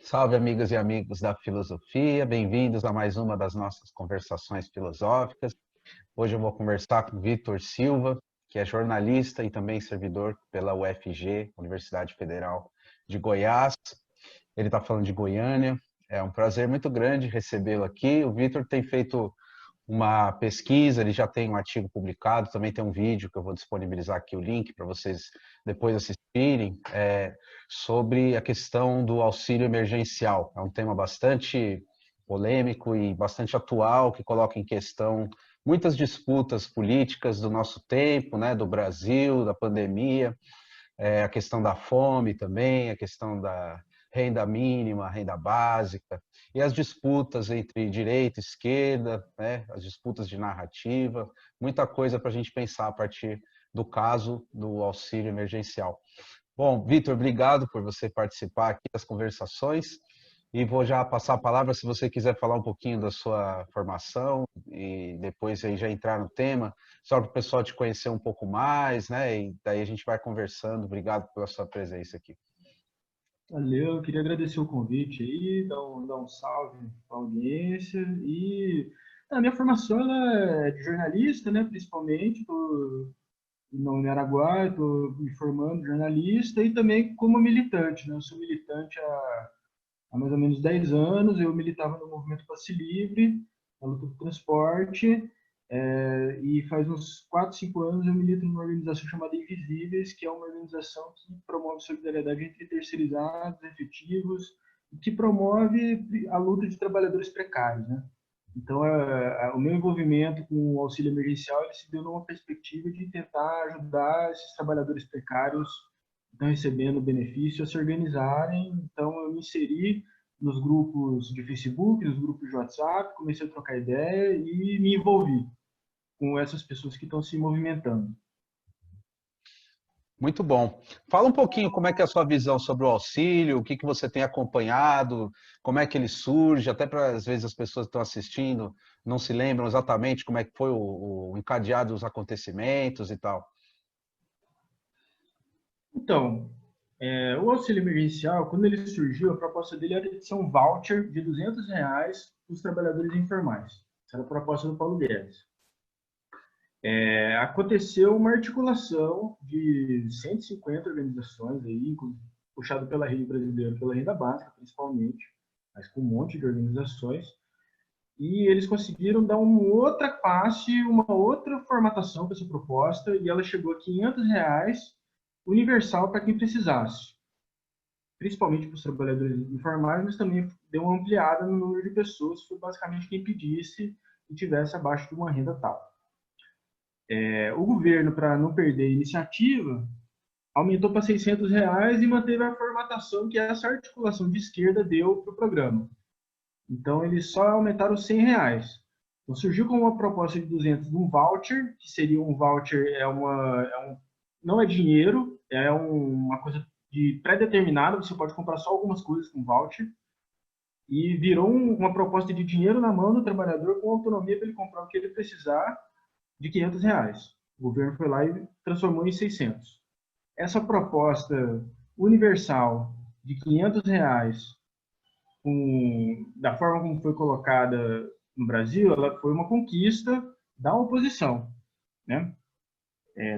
Salve, amigas e amigos da filosofia, bem-vindos a mais uma das nossas conversações filosóficas. Hoje eu vou conversar com Vitor Silva, que é jornalista e também servidor pela UFG, Universidade Federal de Goiás. Ele está falando de Goiânia. É um prazer muito grande recebê-lo aqui. O Vitor tem feito uma pesquisa, ele já tem um artigo publicado, também tem um vídeo que eu vou disponibilizar aqui o link para vocês depois assistirem, sobre a questão do auxílio emergencial. É um tema bastante polêmico e bastante atual, que coloca em questão muitas disputas políticas do nosso tempo, né, do Brasil, da pandemia, a questão da fome também, a questão da renda mínima, renda básica, e as disputas entre direita e esquerda, né, as disputas de narrativa, muita coisa para a gente pensar a partir do caso do auxílio emergencial. Bom, Vitor, obrigado por você participar aqui das conversações, e vou já passar a palavra se você quiser falar um pouquinho da sua formação e depois aí já entrar no tema, só para o pessoal te conhecer um pouco mais, né? E daí a gente vai conversando. Obrigado pela sua presença aqui. Valeu, eu queria agradecer o convite aí, dar um salve para a audiência. E a minha formação ela é de jornalista, né, principalmente. Estou no Araguaia, estou me formando jornalista e também como militante, né? Eu sou militante há mais ou menos 10 anos. Eu militava no Movimento Passe Livre, na luta do transporte, e faz uns 4, 5 anos eu milito numa organização chamada Invisíveis, que é uma organização que promove solidariedade entre terceirizados, efetivos, e que promove a luta de trabalhadores precários, né? Então, o meu envolvimento com o auxílio emergencial ele se deu numa perspectiva de tentar ajudar esses trabalhadores precários que estão recebendo benefício a se organizarem. Então, eu me inseri nos grupos de Facebook, nos grupos de WhatsApp, comecei a trocar ideia e me envolvi com essas pessoas que estão se movimentando. Muito bom. Fala um pouquinho como é que é a sua visão sobre o auxílio, o que que você tem acompanhado, como é que ele surge, até para às vezes as pessoas que estão assistindo não se lembram exatamente como é que foi o encadeado dos acontecimentos e tal. Então, o auxílio emergencial, quando ele surgiu, a proposta dele era de ser um voucher de R$ 200 para os trabalhadores informais. Essa era a proposta do Paulo Guedes. Aconteceu uma articulação de 150 organizações, aí, puxado pela Rede Brasileira, pela Renda Básica, principalmente, mas com um monte de organizações, e eles conseguiram dar uma outra face, uma outra formatação para essa proposta, e ela chegou a R$ 500 universal para quem precisasse, principalmente para os trabalhadores informais, mas também deu uma ampliada no número de pessoas, foi basicamente quem pedisse e tivesse abaixo de uma renda tal. O governo, para não perder a iniciativa, aumentou para R$ 600 e manteve a formatação que essa articulação de esquerda deu para o programa. Então, eles só aumentaram R$ 100. Então, surgiu como uma proposta de 200 de um voucher, que seria um voucher, não é dinheiro, uma coisa de pré-determinada, você pode comprar só algumas coisas com voucher, e virou uma proposta de dinheiro na mão do trabalhador com autonomia para ele comprar o que ele precisar de R$ 500. O governo foi lá e transformou em 600. Essa proposta universal de R$ 500, da forma como foi colocada no Brasil, ela foi uma conquista da oposição, né?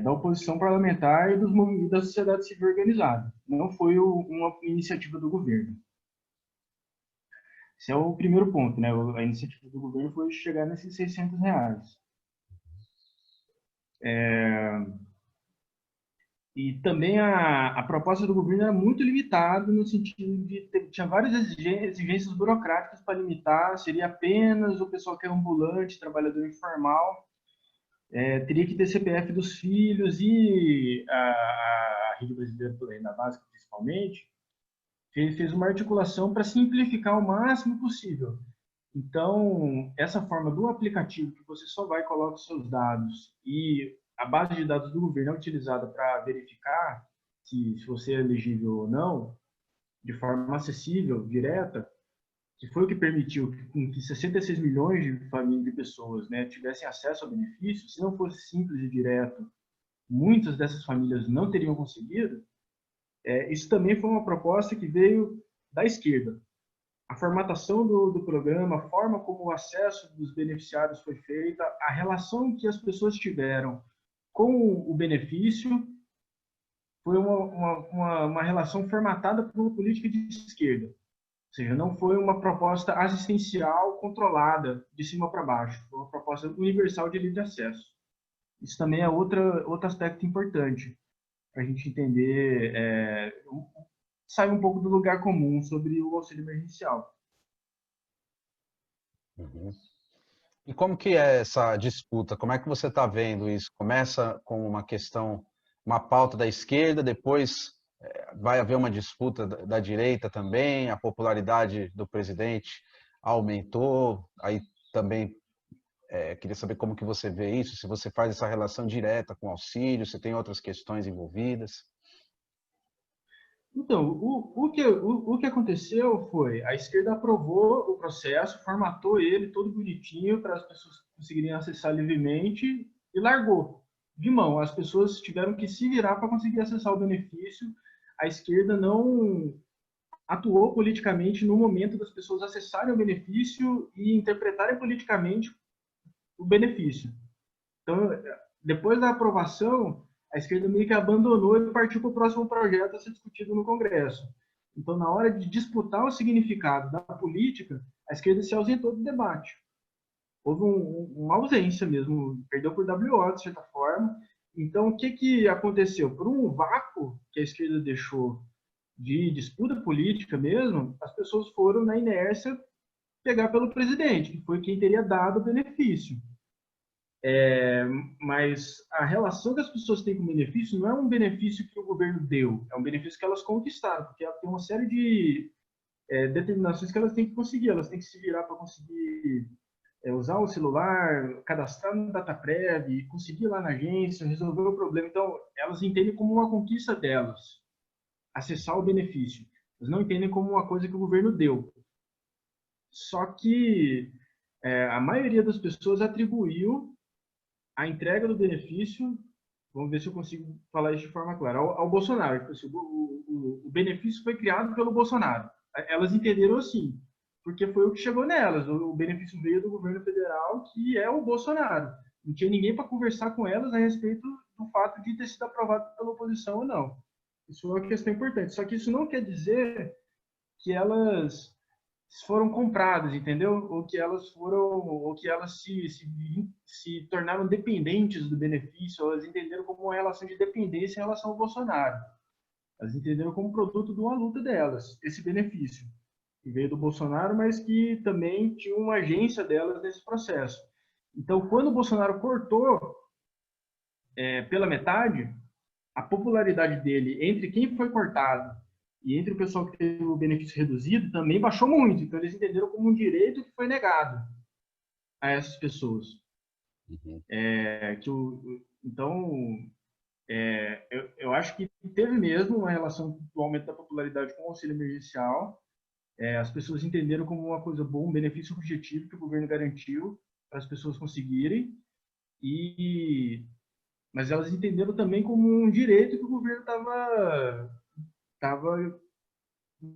Da oposição parlamentar e dos movimentos da sociedade civil organizada. Não foi uma iniciativa do governo. Esse é o primeiro ponto, né? A iniciativa do governo foi chegar nesses R$ 600. E também a proposta do governo era muito limitada, no sentido de tinha várias exigências burocráticas para limitar, seria apenas o pessoal que é ambulante, trabalhador informal, teria que ter CPF dos filhos, e a Rede Brasileira pela Renda Básica, principalmente, fez uma articulação para simplificar o máximo possível. Então, essa forma do aplicativo, que você só vai e coloca os seus dados, e a base de dados do governo é utilizada para verificar se você é elegível ou não, de forma acessível, direta, que foi o que permitiu que 66 milhões de famílias, de pessoas, né, tivessem acesso ao benefício. Se não fosse simples e direto, muitas dessas famílias não teriam conseguido. Isso também foi uma proposta que veio da esquerda. a formatação do programa, a forma como o acesso dos beneficiários foi feita, a relação que as pessoas tiveram com o benefício, foi uma relação formatada por uma política de esquerda. Ou seja, não foi uma proposta assistencial controlada de cima para baixo, foi uma proposta universal de livre acesso. Isso também é outro aspecto importante para a gente entender, sair um pouco do lugar comum sobre o auxílio emergencial. Uhum. E como que é essa disputa? Como é que você está vendo isso? Começa com uma questão, uma pauta da esquerda, depois vai haver uma disputa da direita também, a popularidade do presidente aumentou, aí também queria saber como que você vê isso, se você faz essa relação direta com o auxílio, se tem outras questões envolvidas. Então, o que aconteceu foi, a esquerda aprovou o processo, formatou ele todo bonitinho para as pessoas conseguirem acessar livremente e largou de mão. As pessoas tiveram que se virar para conseguir acessar o benefício. A esquerda não atuou politicamente no momento das pessoas acessarem o benefício e interpretarem politicamente o benefício. Então, depois da aprovação, a esquerda meio que abandonou e partiu para o próximo projeto a ser discutido no Congresso. Então, na hora de disputar o significado da política, a esquerda se ausentou do debate. Houve uma ausência mesmo, perdeu por WO, de certa forma. Então, o que aconteceu? Por um vácuo que a esquerda deixou de disputa política mesmo, as pessoas foram, na inércia, pegar pelo presidente, que foi quem teria dado o benefício. Mas a relação que as pessoas têm com o benefício não é um benefício que o governo deu, é um benefício que elas conquistaram, porque ela tem uma série de determinações que elas têm que conseguir, elas têm que se virar para conseguir usar o celular, cadastrar no DataPrev, conseguir lá na agência, resolver o problema. Então, elas entendem como uma conquista delas, acessar o benefício. Elas não entendem como uma coisa que o governo deu. Só que a maioria das pessoas atribuiu a entrega do benefício, vamos ver se eu consigo falar isso de forma clara, ao Bolsonaro. Tipo assim, o benefício foi criado pelo Bolsonaro. Elas entenderam assim, porque foi o que chegou nelas. O benefício veio do governo federal, que é o Bolsonaro. Não tinha ninguém para conversar com elas a respeito do fato de ter sido aprovado pela oposição ou não. Isso é uma questão importante. Só que isso não quer dizer que elas foram compradas, entendeu? Ou que elas se tornaram dependentes do benefício, elas entenderam como uma relação de dependência em relação ao Bolsonaro. Elas entenderam como produto de uma luta delas, esse benefício, que veio do Bolsonaro, mas que também tinha uma agência delas nesse processo. Então, quando o Bolsonaro cortou pela metade, a popularidade dele entre quem foi cortado e entre o pessoal que teve o benefício reduzido também baixou muito. Então, eles entenderam como um direito que foi negado a essas pessoas. Uhum. Eu acho que teve mesmo uma relação do aumento da popularidade com o auxílio emergencial. As pessoas entenderam como uma coisa boa, um benefício objetivo que o governo garantiu para as pessoas conseguirem. Mas elas entenderam também como um direito que o governo estava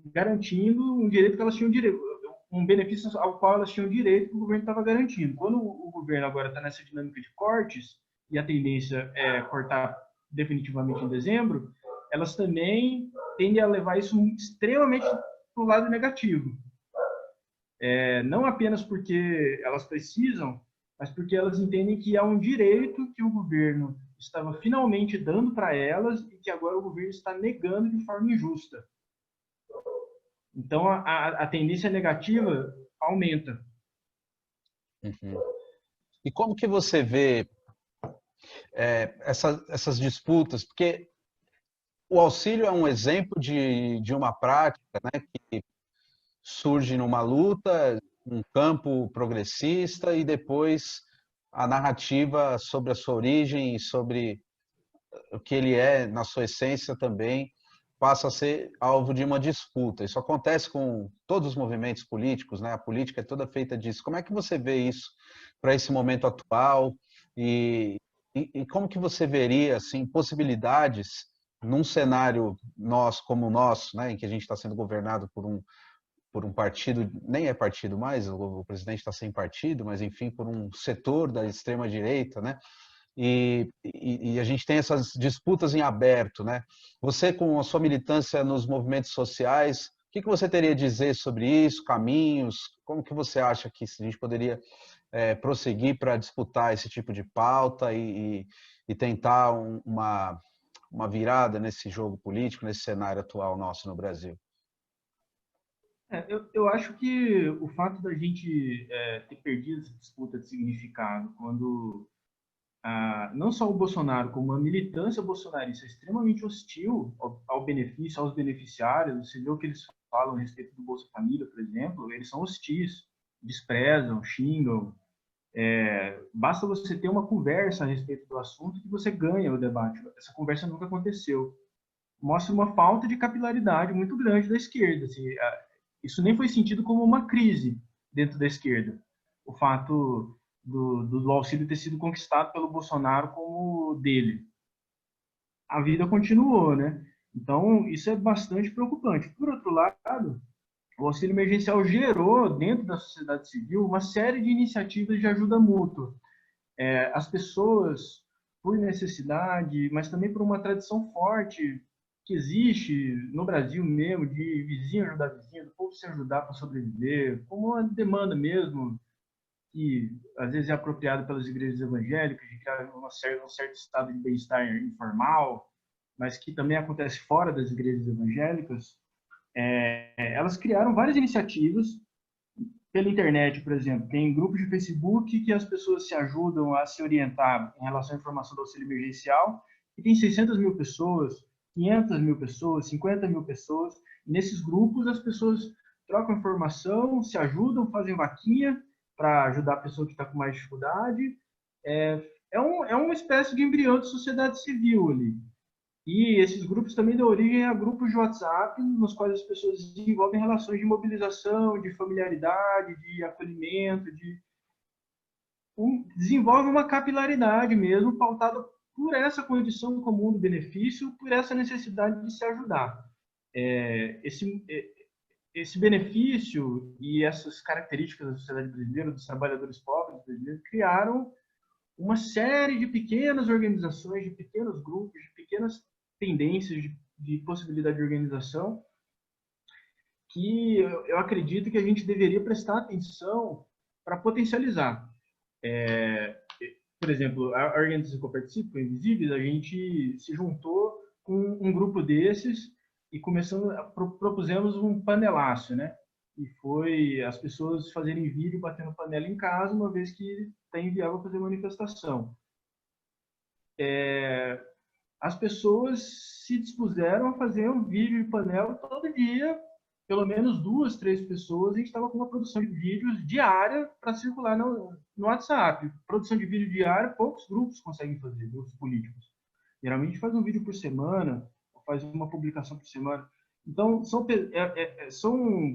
garantindo, um direito que elas tinham direito, um benefício ao qual elas tinham direito que o governo estava garantindo. Quando o governo agora está nessa dinâmica de cortes, e a tendência é cortar definitivamente em dezembro, elas também tendem a levar isso extremamente para o lado negativo. Não apenas porque elas precisam, mas porque elas entendem que há um direito que o governo estava finalmente dando para elas e que agora o governo está negando de forma injusta. Então, a tendência negativa aumenta. Uhum. E como que você vê essas disputas? Porque o auxílio é um exemplo de uma prática, né, que surge numa luta, um campo progressista, e depois a narrativa sobre a sua origem e sobre o que ele é, na sua essência também, passa a ser alvo de uma disputa. Isso acontece com todos os movimentos políticos, né? A política é toda feita disso. Como é que você vê isso para esse momento atual e como que você veria assim possibilidades num cenário como o nosso, né, em que a gente está sendo governado por por um partido, nem é partido mais, o presidente está sem partido, mas enfim, por um setor da extrema-direita, né? E a gente tem essas disputas em aberto, né? Você, com a sua militância nos movimentos sociais, o que você teria a dizer sobre isso, caminhos? Como que você acha que a gente poderia prosseguir para disputar esse tipo de pauta e tentar uma virada nesse jogo político, nesse cenário atual nosso no Brasil? Eu acho que o fato da gente ter perdido essa disputa de significado, quando não só o Bolsonaro, como a militância bolsonarista é extremamente hostil ao benefício, aos beneficiários, você vê o que eles falam a respeito do Bolsa Família, por exemplo, eles são hostis, desprezam, xingam. Basta você ter uma conversa a respeito do assunto que você ganha o debate. Essa conversa nunca aconteceu. Mostra uma falta de capilaridade muito grande da esquerda. Assim, isso nem foi sentido como uma crise dentro da esquerda. O fato do auxílio ter sido conquistado pelo Bolsonaro como dele. A vida continuou, né? Então, isso é bastante preocupante. Por outro lado, o auxílio emergencial gerou, dentro da sociedade civil, uma série de iniciativas de ajuda mútua. As pessoas, por necessidade, mas também por uma tradição forte que existe no Brasil mesmo, de vizinho ajudar vizinho, do povo se ajudar para sobreviver, como uma demanda mesmo, que às vezes é apropriada pelas igrejas evangélicas, de criar um certo estado de bem-estar informal, mas que também acontece fora das igrejas evangélicas. Elas criaram várias iniciativas pela internet, por exemplo. Tem grupos de Facebook que as pessoas se ajudam a se orientar em relação à informação do auxílio emergencial, e tem 600 mil pessoas, 500 mil pessoas, 50 mil pessoas. E nesses grupos, as pessoas trocam informação, se ajudam, fazem vaquinha para ajudar a pessoa que está com mais dificuldade. É uma espécie de embrião de sociedade civil ali. E esses grupos também dão origem a grupos de WhatsApp, nos quais as pessoas desenvolvem relações de mobilização, de familiaridade, de acolhimento, desenvolve uma capilaridade mesmo, pautada por essa condição comum do benefício, por essa necessidade de se ajudar. Esse benefício e essas características da sociedade brasileira, dos trabalhadores pobres brasileiros, criaram uma série de pequenas organizações, de pequenos grupos, de pequenas tendências de possibilidade de organização que eu acredito que a gente deveria prestar atenção para potencializar. Por exemplo, a organização que eu participo, Invisíveis, a gente se juntou com um grupo desses e propusemos um panelaço, né? E foi as pessoas fazerem vídeo batendo panela em casa, uma vez que está inviável fazer manifestação. As pessoas se dispuseram a fazer um vídeo de panela todo dia, pelo menos 2, 3 pessoas. A gente estava com uma produção de vídeos diária para circular no WhatsApp. Produção de vídeo diária, poucos grupos conseguem fazer, grupos políticos. Geralmente faz um vídeo por semana, faz uma publicação por semana. Então, são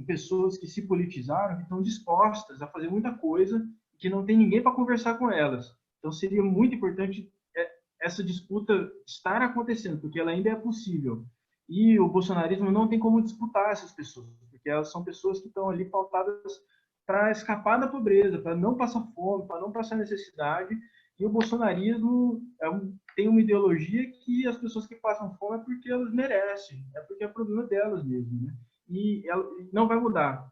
pessoas que se politizaram, que estão dispostas a fazer muita coisa, que não tem ninguém para conversar com elas. Então, seria muito importante essa disputa estar acontecendo, porque ela ainda é possível. E o bolsonarismo não tem como disputar essas pessoas, porque elas são pessoas que estão ali pautadas para escapar da pobreza, para não passar fome, para não passar necessidade. E o bolsonarismo tem uma ideologia que as pessoas que passam fome é porque elas merecem, é porque é problema delas mesmo, né? E ela não vai mudar.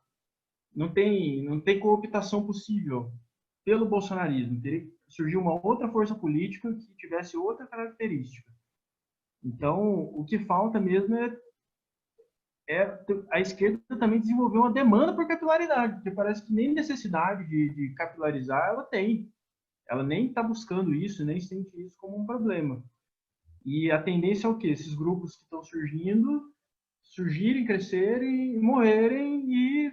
Não tem cooptação possível pelo bolsonarismo. Teria que surgir uma outra força política que tivesse outra característica. Então, o que falta mesmo a esquerda também desenvolver uma demanda por capilaridade, porque parece que nem necessidade de capilarizar ela tem. Ela nem está buscando isso, nem sente isso como um problema. E a tendência é o quê? Esses grupos que estão surgirem, crescerem, morrerem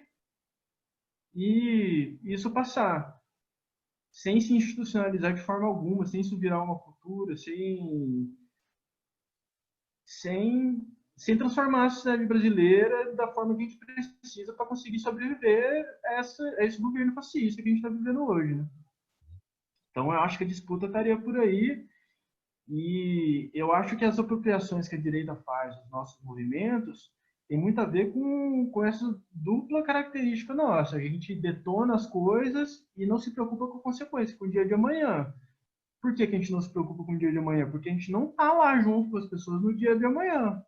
e isso passar. Sem se institucionalizar de forma alguma, sem isso virar uma cultura, sem transformar a sociedade brasileira da forma que a gente precisa para conseguir sobreviver a esse governo fascista que a gente está vivendo hoje, né? Então, eu acho que a disputa estaria por aí e eu acho que as apropriações que a direita faz dos nossos movimentos tem muito a ver com essa dupla característica nossa. A gente detona as coisas e não se preocupa com a consequência, com o dia de amanhã. Por que que a gente não se preocupa com o dia de amanhã? Porque a gente não está lá junto com as pessoas no dia de amanhã.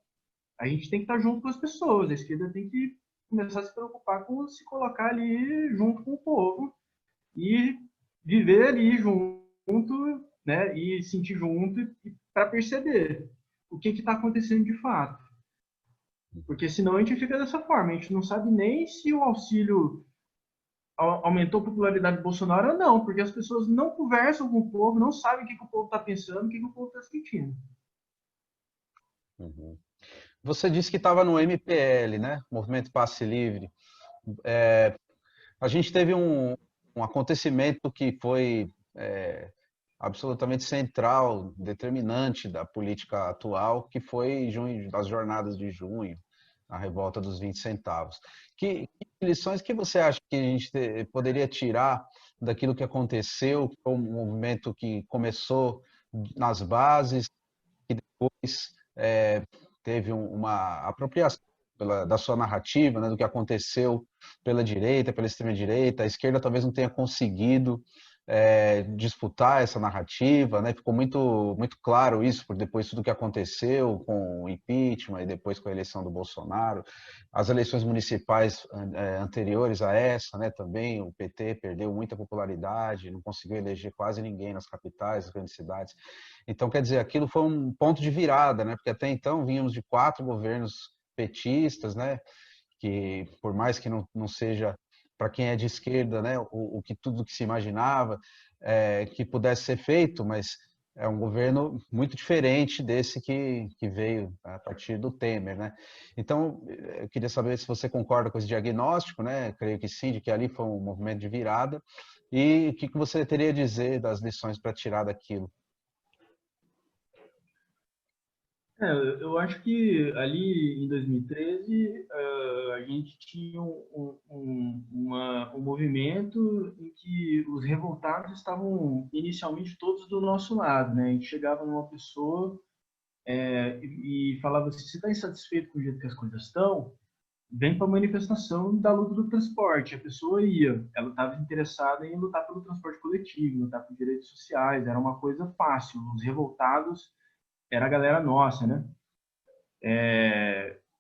A gente tem que estar junto com as pessoas. A esquerda tem que começar a se preocupar com se colocar ali junto com o povo e viver ali junto, né? E sentir junto para perceber o que está acontecendo de fato. Porque senão a gente fica dessa forma. A gente não sabe nem se o auxílio aumentou a popularidade do Bolsonaro ou não, porque as pessoas não conversam com o povo, não sabem o que o povo está pensando, o que o povo está sentindo. Uhum. Você disse que estava no MPL, né? Movimento Passe Livre. A gente teve um acontecimento que foi absolutamente central, determinante da política atual, que foi junho, das jornadas de junho, a revolta dos 20 centavos. Que lições que você acha que a gente poderia tirar daquilo que aconteceu, que foi um movimento que começou nas bases, que depois teve uma apropriação da sua narrativa, né, do que aconteceu pela direita, pela extrema-direita. A esquerda talvez não tenha conseguido disputar essa narrativa, né? Ficou muito claro isso, por depois tudo que aconteceu com o impeachment e depois com a eleição do Bolsonaro. As eleições municipais anteriores a essa, né, também o PT perdeu muita popularidade, não conseguiu eleger quase ninguém nas capitais, nas grandes cidades. Então, quer dizer, aquilo foi um ponto de virada, né? Porque até então vínhamos de 4 governos petistas, né? Que por mais que não seja para quem é de esquerda, né? O que tudo que se imaginava que pudesse ser feito, mas é um governo muito diferente desse que veio a partir do Temer, né? Então, eu queria saber se você concorda com esse diagnóstico, né? Creio que sim, de que ali foi um movimento de virada. E o que você teria a dizer das lições para tirar daquilo? Eu acho que ali em 2013 a gente tinha um movimento em que os revoltados estavam inicialmente todos do nosso lado, né? A gente chegava numa pessoa e falava assim: você está insatisfeito com o jeito que as coisas estão? Vem para a manifestação da luta do transporte. A pessoa ia, ela estava interessada em lutar pelo transporte coletivo, lutar por direitos sociais, era uma coisa fácil. Os revoltados era a galera nossa, né?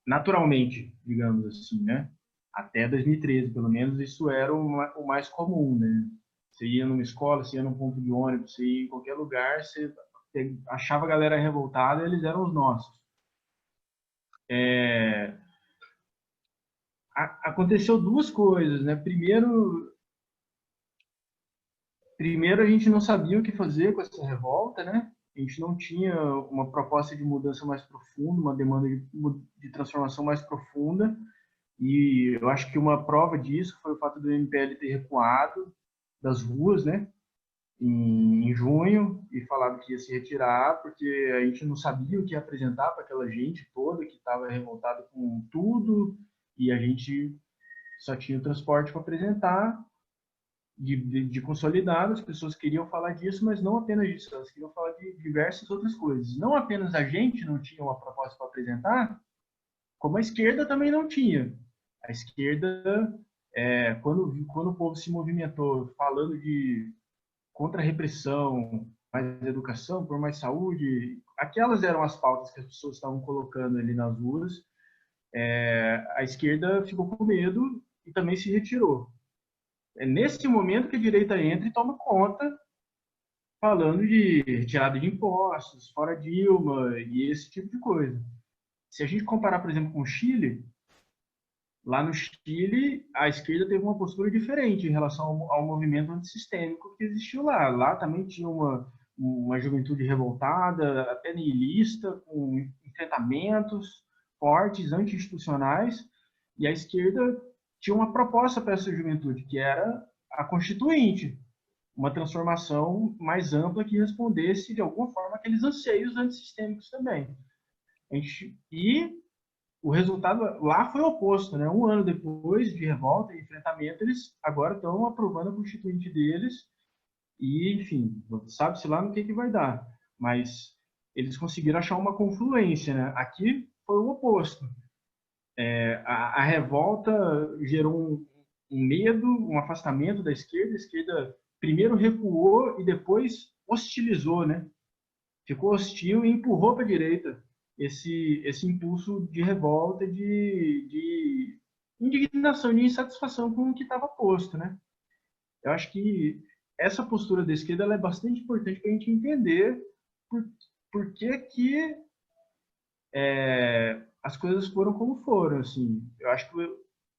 Naturalmente, digamos assim, né? Até 2013, pelo menos, isso era o mais comum, né? Você ia numa escola, você ia num ponto de ônibus, você ia em qualquer lugar, você achava a galera revoltada, eles eram os nossos. Aconteceu duas coisas, né? Primeiro a gente não sabia o que fazer com essa revolta, né? A gente não tinha uma proposta de mudança mais profunda, uma demanda de transformação mais profunda. E eu acho que uma prova disso foi o fato do MPL ter recuado das ruas, né, em junho, e falado que ia se retirar, porque a gente não sabia o que ia apresentar para aquela gente toda que estava revoltada com tudo, e a gente só tinha o transporte para apresentar, de consolidado. As pessoas queriam falar disso, mas não apenas disso, elas queriam falar de diversas outras coisas. Não apenas a gente não tinha uma proposta para apresentar, como a esquerda também não tinha. A esquerda, quando o povo se movimentou falando de contra a repressão, mais educação, por mais saúde, aquelas eram as pautas que as pessoas estavam colocando ali nas ruas. A esquerda ficou com medo e também se retirou. É nesse momento que a direita entra e toma conta, falando de retirada de impostos, fora Dilma e esse tipo de coisa. Se a gente comparar, por exemplo, com o Chile, lá no Chile, a esquerda teve uma postura diferente em relação ao movimento antissistêmico que existiu lá. Lá também tinha uma juventude revoltada, até nihilista, com enfrentamentos fortes, anti-institucionais, e a esquerda tinha uma proposta para essa juventude, que era a constituinte, uma transformação mais ampla que respondesse, de alguma forma, aqueles anseios antissistêmicos também. E o resultado lá foi o oposto, né? Um ano depois de revolta e enfrentamento, eles agora estão aprovando a constituinte deles e, enfim, sabe-se lá no que vai dar. Mas eles conseguiram achar uma confluência, né? Aqui foi o oposto. A revolta gerou um medo, um afastamento da esquerda. A esquerda primeiro recuou e depois hostilizou, né? Ficou hostil e empurrou para a direita esse impulso de revolta, de indignação, de insatisfação com o que estava posto, né? Eu acho que essa postura da esquerda ela é bastante importante para a gente entender por, por que que as coisas foram como foram, assim. Eu acho que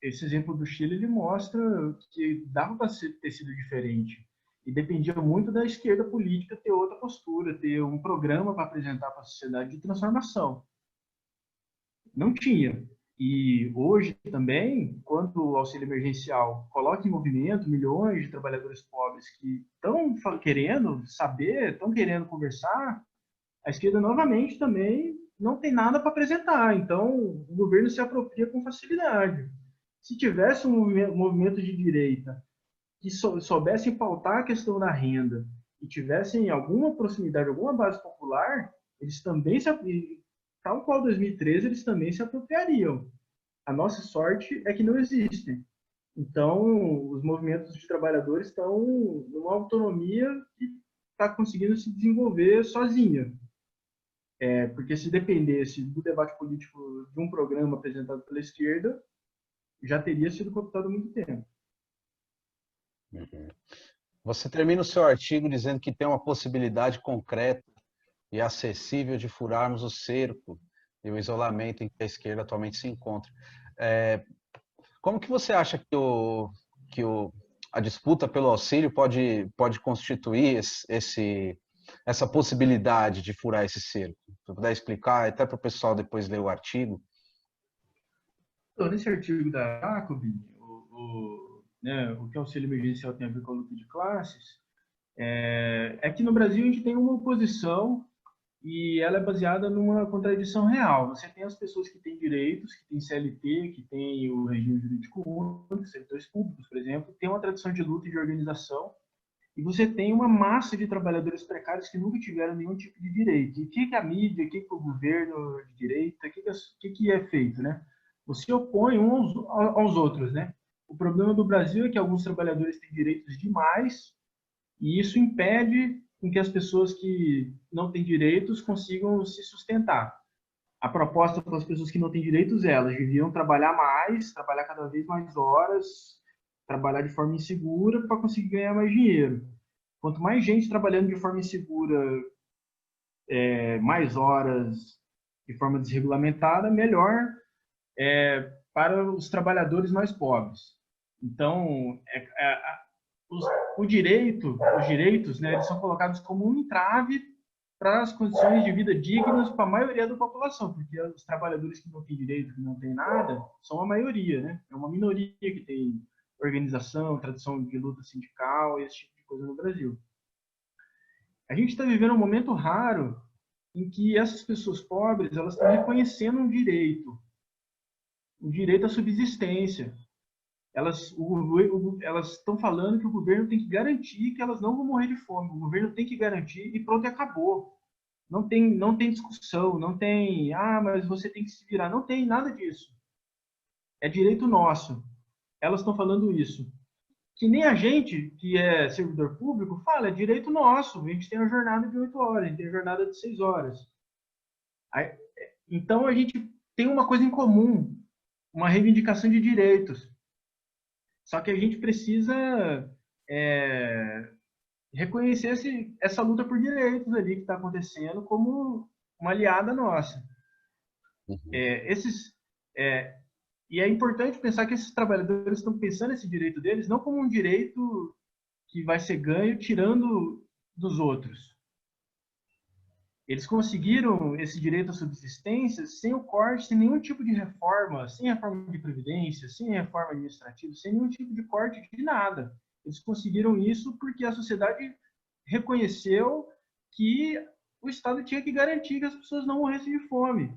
esse exemplo do Chile ele mostra que dava para ter sido diferente e dependia muito da esquerda política ter outra postura, ter um programa para apresentar para a sociedade de transformação. Não tinha. E hoje também, quando o auxílio emergencial coloca em movimento milhões de trabalhadores pobres que estão querendo saber, estão querendo conversar, a esquerda novamente também não tem nada para apresentar. Então, o governo se apropria com facilidade. Se tivesse um movimento de direita que soubessem pautar a questão da renda e tivessem alguma proximidade, alguma base popular, eles também tal qual 2013, eles também se apropriariam. A nossa sorte é que não existem. Então, os movimentos de trabalhadores estão numa autonomia que está conseguindo se desenvolver sozinha. Porque se dependesse do debate político de um programa apresentado pela esquerda, já teria sido cooptado há muito tempo. Uhum. Você termina o seu artigo dizendo que tem uma possibilidade concreta e acessível de furarmos o cerco e o isolamento em que a esquerda atualmente se encontra. Como que você acha que a disputa pelo auxílio pode constituir essa possibilidade de furar esse cerco? Se puder explicar, até para o pessoal depois ler o artigo. Então, nesse artigo da Jacobin, o que o auxílio emergencial tem a ver com a luta de classes, que no Brasil a gente tem uma oposição e ela é baseada numa contradição real. Você tem as pessoas que têm direitos, que têm CLT, que têm o regime jurídico único, servidores públicos, por exemplo, tem uma tradição de luta e de organização, e você tem uma massa de trabalhadores precários que nunca tiveram nenhum tipo de direito. E o que a mídia, o que o governo de direita, o que é feito, né? Você opõe uns aos outros, né? O problema do Brasil é que alguns trabalhadores têm direitos demais e isso impede com que as pessoas que não têm direitos consigam se sustentar. A proposta para as pessoas que não têm direitos é elas deviam trabalhar mais, trabalhar cada vez mais horas, trabalhar de forma insegura para conseguir ganhar mais dinheiro. Quanto mais gente trabalhando de forma insegura, mais horas de forma desregulamentada, melhor para os trabalhadores mais pobres. Então, os direitos, né, eles são colocados como um entrave para as condições de vida dignas para a maioria da população, porque os trabalhadores que não têm direito, que não têm nada, são a maioria, né? É uma minoria que tem organização, tradição de luta sindical, esse tipo de coisa no Brasil. A gente está vivendo um momento raro em que essas pessoas pobres elas estão reconhecendo um direito à subsistência. Elas estão falando que o governo tem que garantir que elas não vão morrer de fome. O governo tem que garantir e pronto, acabou. Não tem discussão, não tem, mas você tem que se virar. Não tem nada disso. É direito nosso. Elas estão falando isso. Que nem a gente, que é servidor público, fala, é direito nosso. A gente tem a jornada de 8 horas, a gente tem a jornada de 6 horas. Então, a gente tem uma coisa em comum, uma reivindicação de direitos. Só que a gente precisa reconhecer essa luta por direitos ali que está acontecendo como uma aliada nossa. Uhum. E é importante pensar que esses trabalhadores estão pensando esse direito deles não como um direito que vai ser ganho tirando dos outros. Eles conseguiram esse direito à subsistência sem o corte, sem nenhum tipo de reforma, sem reforma de previdência, sem reforma administrativa, sem nenhum tipo de corte de nada. Eles conseguiram isso porque a sociedade reconheceu que o Estado tinha que garantir que as pessoas não morressem de fome.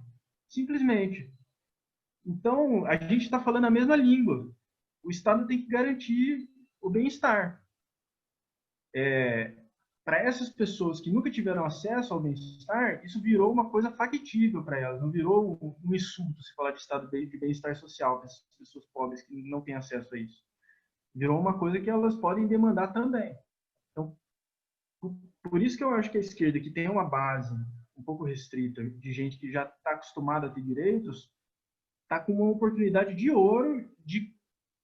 Simplesmente. Então, a gente está falando a mesma língua. O Estado tem que garantir o bem-estar. para essas pessoas que nunca tiveram acesso ao bem-estar, isso virou uma coisa factível para elas, não virou um insulto se falar de estado de bem-estar social para essas pessoas pobres que não têm acesso a isso. Virou uma coisa que elas podem demandar também. Então, por isso que eu acho que a esquerda, que tem uma base um pouco restrita de gente que já está acostumada a ter direitos, está com uma oportunidade de ouro de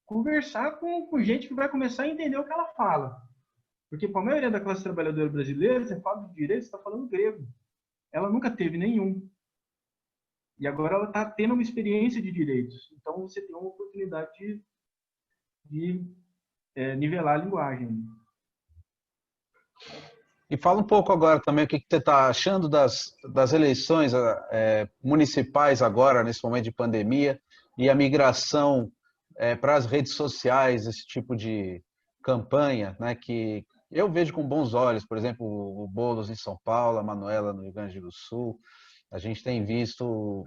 conversar com gente que vai começar a entender o que ela fala. Porque para a maioria da classe trabalhadora brasileira, você fala de direitos, você está falando grego. Ela nunca teve nenhum. E agora ela está tendo uma experiência de direitos. Então você tem uma oportunidade de nivelar a linguagem. E fala um pouco agora também o que você está achando das eleições municipais agora, nesse momento de pandemia, e a migração para as redes sociais, esse tipo de campanha, né, que eu vejo com bons olhos, por exemplo, o Boulos em São Paulo, a Manuela no Rio Grande do Sul. A gente tem visto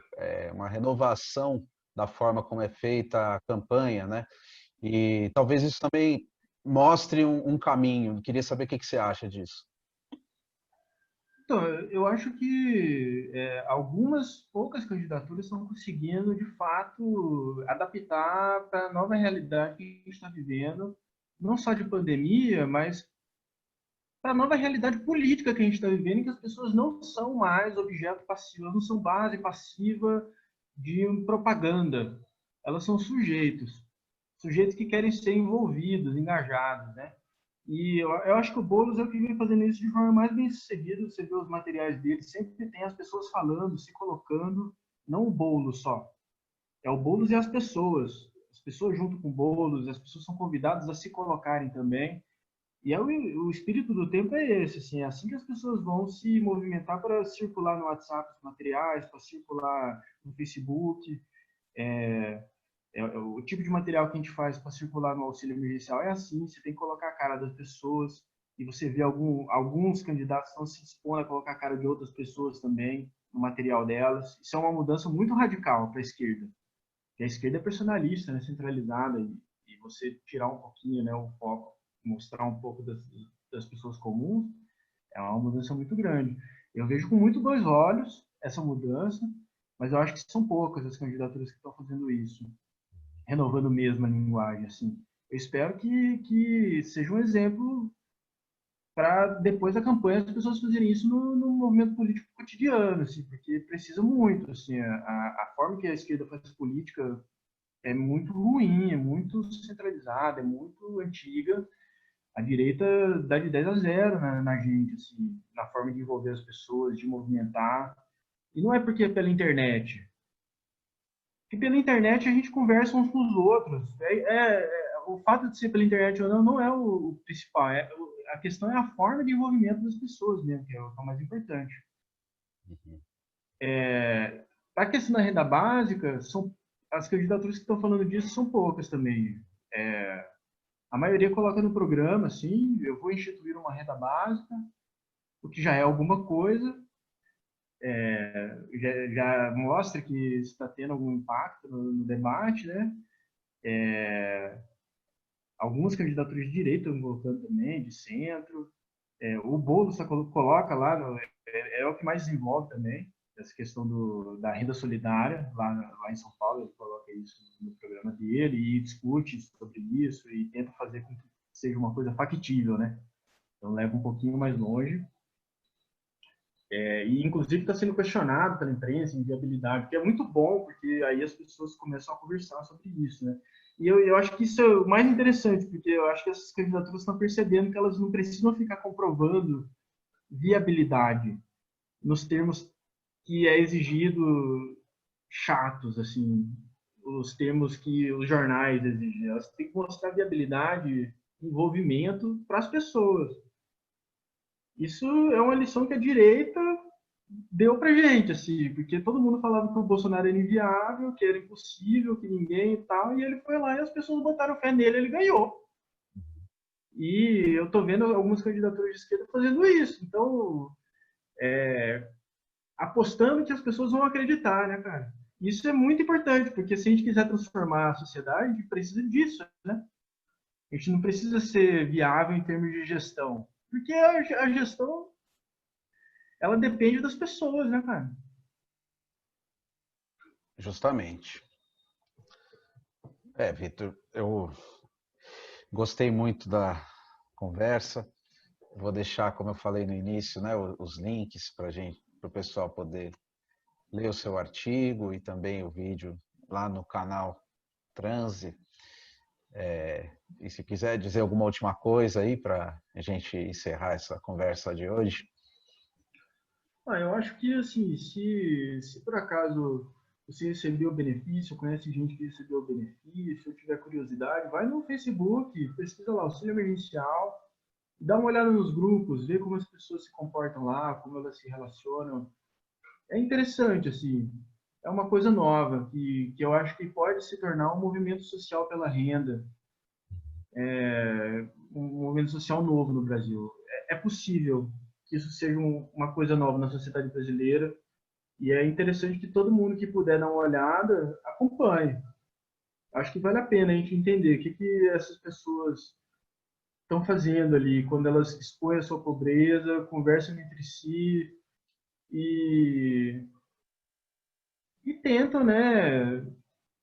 uma renovação da forma como é feita a campanha, né? E talvez isso também mostre um caminho. Queria saber o que você acha disso. Então, eu acho que algumas poucas candidaturas estão conseguindo, de fato, adaptar para a nova realidade que a gente está vivendo, não só de pandemia, mas para a nova realidade política que a gente está vivendo, em que as pessoas não são mais objeto passivo, elas não são base passiva de propaganda. Elas são sujeitos que querem ser envolvidos, engajados, né? E eu acho que o Boulos é o que vem fazendo isso de forma mais bem sucedida. Você vê os materiais dele, sempre tem as pessoas falando, se colocando, não o Boulos só. É o Boulos e as pessoas. As pessoas junto com o Boulos, as pessoas são convidadas a se colocarem também. E o espírito do tempo é esse, assim, é assim que as pessoas vão se movimentar para circular no WhatsApp os materiais, para circular no Facebook. O tipo de material que a gente faz para circular no auxílio emergencial é assim, você tem que colocar a cara das pessoas, e você vê alguns candidatos estão se expondo a colocar a cara de outras pessoas também no material delas. Isso é uma mudança muito radical para a esquerda. Porque a esquerda é personalista, né, centralizada, e você tirar um pouquinho, né, o foco, mostrar um pouco das pessoas comuns, é uma mudança muito grande. Eu vejo com muito bons olhos essa mudança, mas eu acho que são poucas as candidaturas que estão fazendo isso, renovando mesmo a linguagem, assim. Eu espero que seja um exemplo para depois da campanha as pessoas fazerem isso no movimento político cotidiano, assim, porque precisa muito, assim, a forma que a esquerda faz política é muito ruim, é muito centralizada, é muito antiga. A direita dá de 10 a 0 na gente, assim, na forma de envolver as pessoas, de movimentar. E não é porque é pela internet. Porque pela internet a gente conversa uns com os outros. O fato de ser pela internet ou não é o principal. A questão é a forma de envolvimento das pessoas mesmo, que é o mais importante. Uhum. A questão da renda básica, as candidaturas que estão falando disso são poucas também. A maioria coloca no programa, assim, eu vou instituir uma renda básica, o que já é alguma coisa, já mostra que está tendo algum impacto no debate, né? Algumas candidaturas de direita estão colocando também, de centro. O Boulos coloca lá, é o que mais desenvolve também, essa questão da renda solidária, lá em São Paulo, ele coloca isso no programa dele e discute sobre isso e tenta fazer com que seja uma coisa factível, né? Então leva um pouquinho mais longe. E inclusive está sendo questionado pela imprensa em viabilidade, que é muito bom, porque aí as pessoas começam a conversar sobre isso, né? E eu acho que isso é o mais interessante, porque eu acho que essas candidaturas estão percebendo que elas não precisam ficar comprovando viabilidade nos termos que é exigido, chatos, assim, os termos que os jornais exigem. Elas têm que mostrar viabilidade, envolvimento para as pessoas. Isso é uma lição que a direita deu pra gente, assim, porque todo mundo falava que o Bolsonaro era inviável, que era impossível, que ninguém e tal, e ele foi lá e as pessoas botaram fé nele, ele ganhou. E eu tô vendo algumas candidaturas de esquerda fazendo isso, então, apostando que as pessoas vão acreditar, né, cara? Isso é muito importante, porque se a gente quiser transformar a sociedade, a gente precisa disso, né? A gente não precisa ser viável em termos de gestão. Porque a gestão, ela depende das pessoas, né, cara? Justamente. Vitor, eu gostei muito da conversa. Vou deixar, como eu falei no início, né, os links para o pessoal poder ler o seu artigo e também o vídeo lá no canal Transe. E se quiser dizer alguma última coisa aí para a gente encerrar essa conversa de hoje. Eu acho que, assim, se por acaso você recebeu o benefício, conhece gente que recebeu o benefício, ou tiver curiosidade, vai no Facebook, pesquisa lá, auxílio emergencial, dá uma olhada nos grupos, vê como as pessoas se comportam lá, como elas se relacionam. É interessante, assim, é uma coisa nova, que eu acho que pode se tornar um movimento social pela renda, um movimento social novo no Brasil. É possível que isso seja uma coisa nova na sociedade brasileira, e é interessante que todo mundo que puder dar uma olhada, acompanhe. Acho que vale a pena a gente entender o que essas pessoas estão fazendo ali, quando elas expõem a sua pobreza, conversam entre si e, e tentam, né,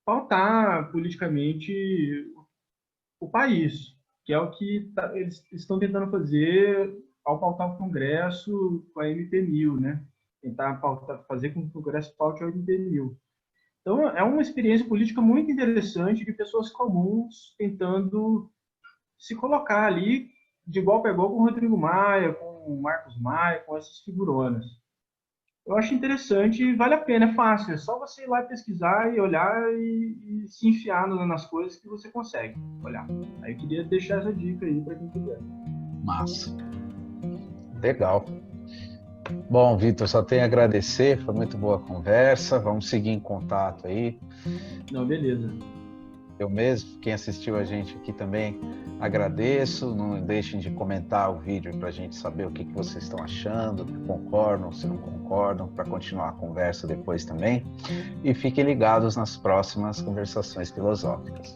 pautar politicamente o país, que é o que eles estão tentando fazer ao pautar o Congresso com a MP1000, né? Tentar fazer com que o Congresso paute a MP1000. Então, é uma experiência política muito interessante de pessoas comuns tentando se colocar ali de igual para igual com o Rodrigo Maia, com o Marcos Maia, com essas figuronas. Eu acho interessante e vale a pena, é fácil. É só você ir lá pesquisar e olhar e se enfiar nas coisas que você consegue olhar. Aí eu queria deixar essa dica aí para quem quiser. Massa. Legal. Bom, Vitor, só tenho a agradecer, foi muito boa a conversa. Vamos seguir em contato aí. Não, beleza. Eu mesmo, quem assistiu a gente aqui também, agradeço. Não deixem de comentar o vídeo para a gente saber o que vocês estão achando, se concordam, se não concordam, para continuar a conversa depois também. E fiquem ligados nas próximas conversações filosóficas.